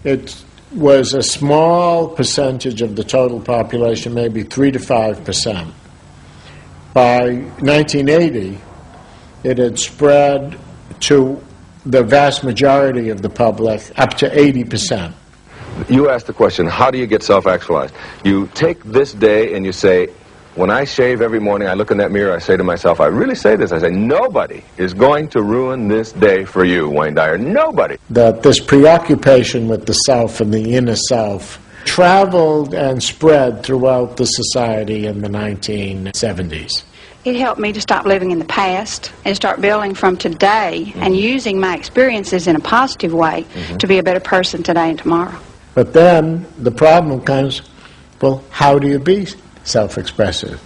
it was a small percentage of the total population, maybe 3 to 5%. By 1980, it had spread to the vast majority of the public, up to 80%. You asked the question, how do you get self-actualized? You take this day and you say, when I shave every morning, I look in that mirror, I say to myself, I really say this, I say, nobody is going to ruin this day for you, Wayne Dyer, nobody. That this preoccupation with the self and the inner self traveled and spread throughout the society in the 1970s. It helped me to stop living in the past and start building from today and using my experiences in a positive way to be a better person today and tomorrow. But then the problem comes, well, how do you be self-expressive?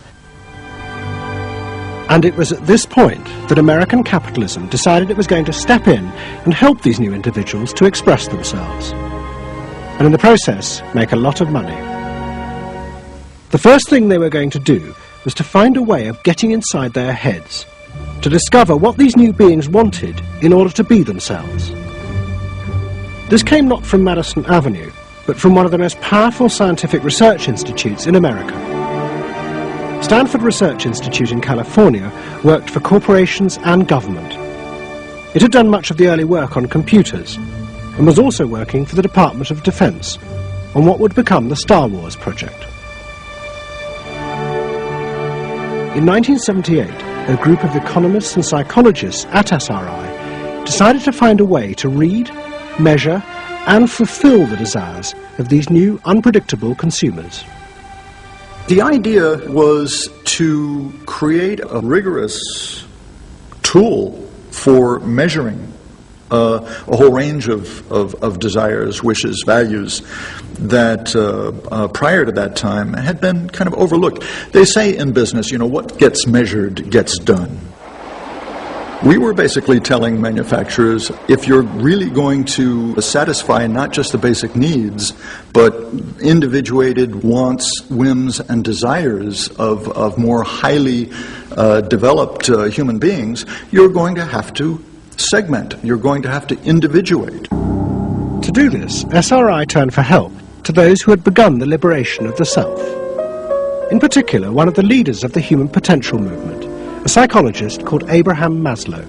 And it was at this point that American capitalism decided it was going to step in and help these new individuals to express themselves, and in the process make a lot of money. The first thing they were going to do was to find a way of getting inside their heads, to discover what these new beings wanted in order to be themselves. This came not from Madison Avenue, but from one of the most powerful scientific research institutes in America. Stanford Research Institute in California worked for corporations and government. It had done much of the early work on computers and was also working for the Department of Defense on what would become the Star Wars project. In 1978, a group of economists and psychologists at SRI decided to find a way to read, measure, and fulfill the desires of these new, unpredictable consumers. The idea was to create a rigorous tool for measuring a whole range of desires, wishes, values that prior to that time had been kind of overlooked. They say in business, what gets measured gets done. We were basically telling manufacturers, if you're really going to satisfy not just the basic needs, but individuated wants, whims, and desires of more highly developed human beings, you're going to have to segment. You're going to have to individuate. To do this, SRI turned for help to those who had begun the liberation of the self. In particular, one of the leaders of the human potential movement, a psychologist called Abraham Maslow.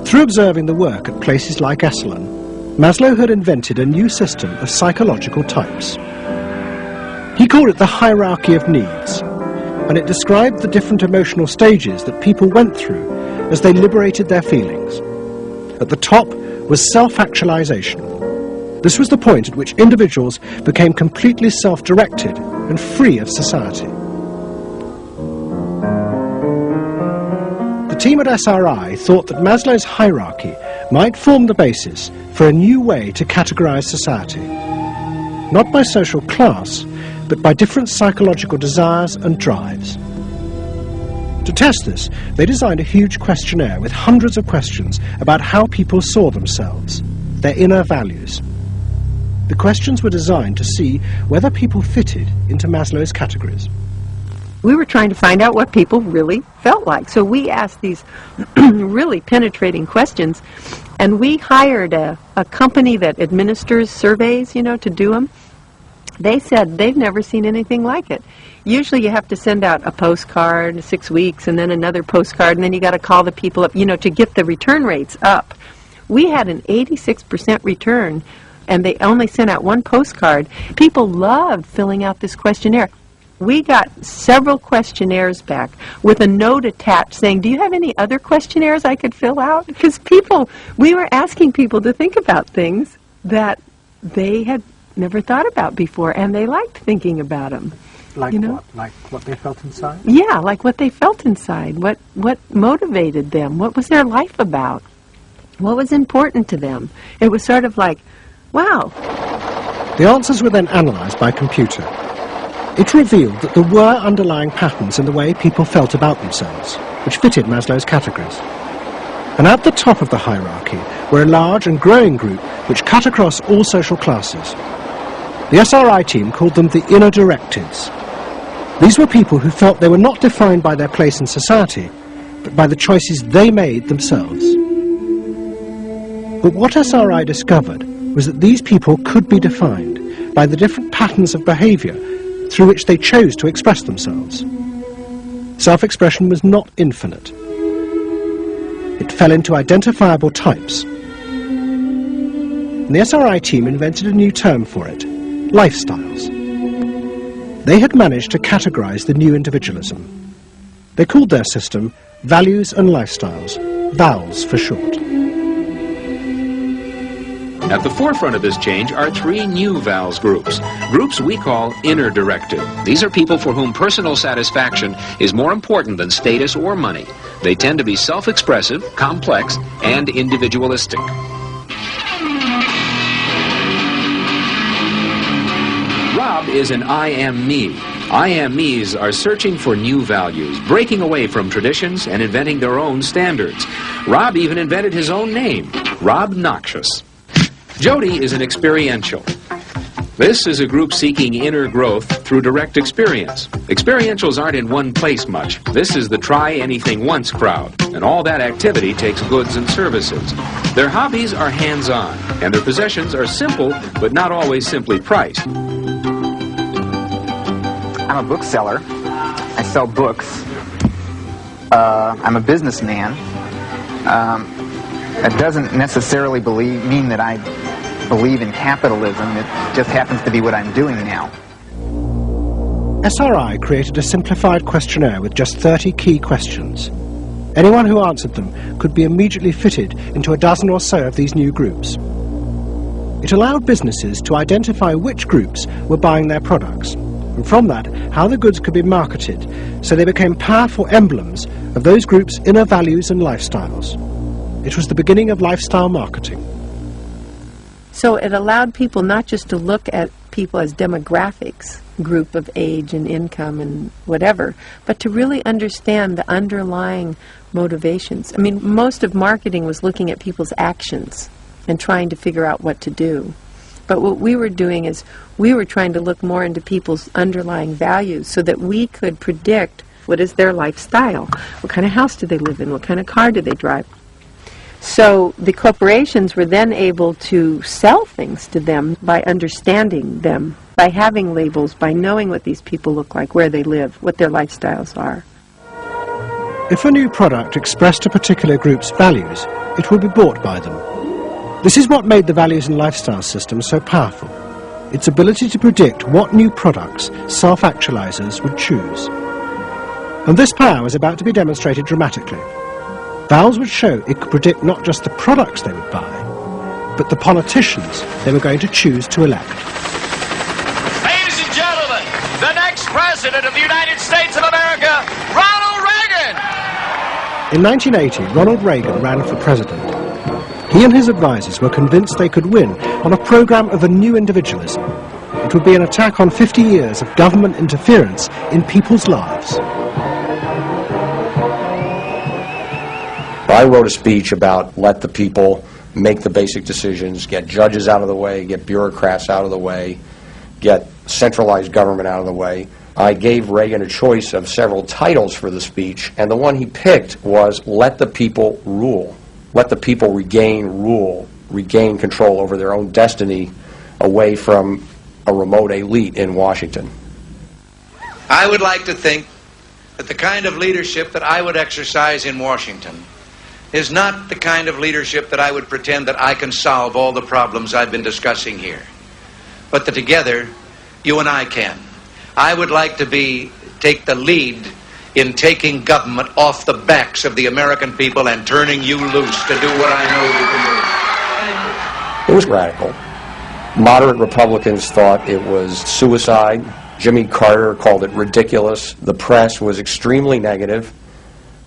Through observing the work at places like Esalen, Maslow had invented a new system of psychological types. He called it the hierarchy of needs, and it described the different emotional stages that people went through as they liberated their feelings. At the top was self-actualization. This was the point at which individuals became completely self-directed and free of society. The team at SRI thought that Maslow's hierarchy might form the basis for a new way to categorize society, not by social class, but by different psychological desires and drives. To test this, they designed a huge questionnaire with hundreds of questions about how people saw themselves, their inner values. The questions were designed to see whether people fitted into Maslow's categories. We were trying to find out what people really felt like. So we asked these really penetrating questions, and we hired a company that administers surveys, to do them. They said they've never seen anything like it. Usually you have to send out a postcard 6 weeks and then another postcard, and then you got to call the people up, to get the return rates up. We had an 86% return, and they only sent out one postcard. People loved filling out this questionnaire. We got several questionnaires back with a note attached saying, do you have any other questionnaires I could fill out? Because we were asking people to think about things that they had never thought about before, and they liked thinking about them. Like what? Like what they felt inside? Yeah, like what they felt inside. What motivated them? What was their life about? What was important to them? It was sort of like, wow. The answers were then analyzed by computer. It revealed that there were underlying patterns in the way people felt about themselves, which fitted Maslow's categories. And at the top of the hierarchy were a large and growing group which cut across all social classes. The SRI team called them the inner directeds. These were people who felt they were not defined by their place in society, but by the choices they made themselves. But what SRI discovered was that these people could be defined by the different patterns of behaviour through which they chose to express themselves. Self-expression was not infinite. It fell into identifiable types. And the SRI team invented a new term for it: lifestyles. They had managed to categorise the new individualism. They called their system Values and Lifestyles, VALS for short. At the forefront of this change are three new VALS groups we call inner directive. These are people for whom personal satisfaction is more important than status or money. They tend to be self-expressive, complex, and individualistic. Rob is an I am me. I am me's are searching for new values, breaking away from traditions and inventing their own standards. Rob even invented his own name, Rob Noxious. Jody is an experiential. This is a group seeking inner growth through direct experience. Experientials aren't in one place much. This is the try-anything-once crowd, and all that activity takes goods and services. Their hobbies are hands-on, and their possessions are simple, but not always simply priced. I'm a bookseller. I sell books. I'm a businessman. That doesn't necessarily mean that I believe in capitalism. It just happens to be what I'm doing now. SRI created a simplified questionnaire with just 30 key questions. Anyone who answered them could be immediately fitted into a dozen or so of these new groups. It allowed businesses to identify which groups were buying their products, and from that, how the goods could be marketed, so they became powerful emblems of those groups' inner values and lifestyles. It was the beginning of lifestyle marketing. So it allowed people not just to look at people as demographics, group of age and income and whatever, but to really understand the underlying motivations. I mean, most of marketing was looking at people's actions and trying to figure out what to do. But what we were doing is we were trying to look more into people's underlying values so that we could predict what is their lifestyle, what kind of house do they live in, what kind of car do they drive. So the corporations were then able to sell things to them by understanding them, by having labels, by knowing what these people look like, where they live, what their lifestyles are. If a new product expressed a particular group's values, it would be bought by them. This is what made the values and lifestyle system so powerful: its ability to predict what new products self-actualizers would choose. And this power was about to be demonstrated dramatically. VALS would show it could predict not just the products they would buy, but the politicians they were going to choose to elect. Ladies and gentlemen, the next President of the United States of America, Ronald Reagan! In 1980, Ronald Reagan ran for president. He and his advisors were convinced they could win on a program of a new individualism. It would be an attack on 50 years of government interference in people's lives. I wrote a speech about let the people make the basic decisions, get judges out of the way, get bureaucrats out of the way, get centralized government out of the way. I gave Reagan a choice of several titles for the speech, and the one he picked was let the people rule. Let the people regain rule, regain control over their own destiny away from a remote elite in Washington. I would like to think that the kind of leadership that I would exercise in Washington is not the kind of leadership that I would pretend that I can solve all the problems I've been discussing here, but that together you and I can. I would like to take the lead in taking government off the backs of the American people and turning you loose to do what I know you can do. It was radical. Moderate Republicans thought it was suicide. Jimmy Carter called it ridiculous. The press was extremely negative.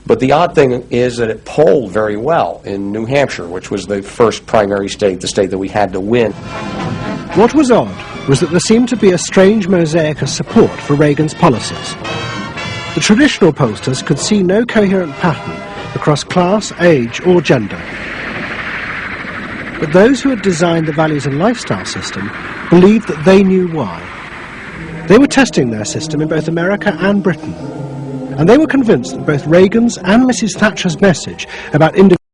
But the odd thing is that it polled very well in New Hampshire, which was the first primary state, the state that we had to win. What was odd was that there seemed to be a strange mosaic of support for Reagan's policies. The traditional pollsters could see no coherent pattern across class, age, or gender. But those who had designed the values and lifestyle system believed that they knew why. They were testing their system in both America and Britain, and they were convinced that both Reagan's and Mrs. Thatcher's message about individual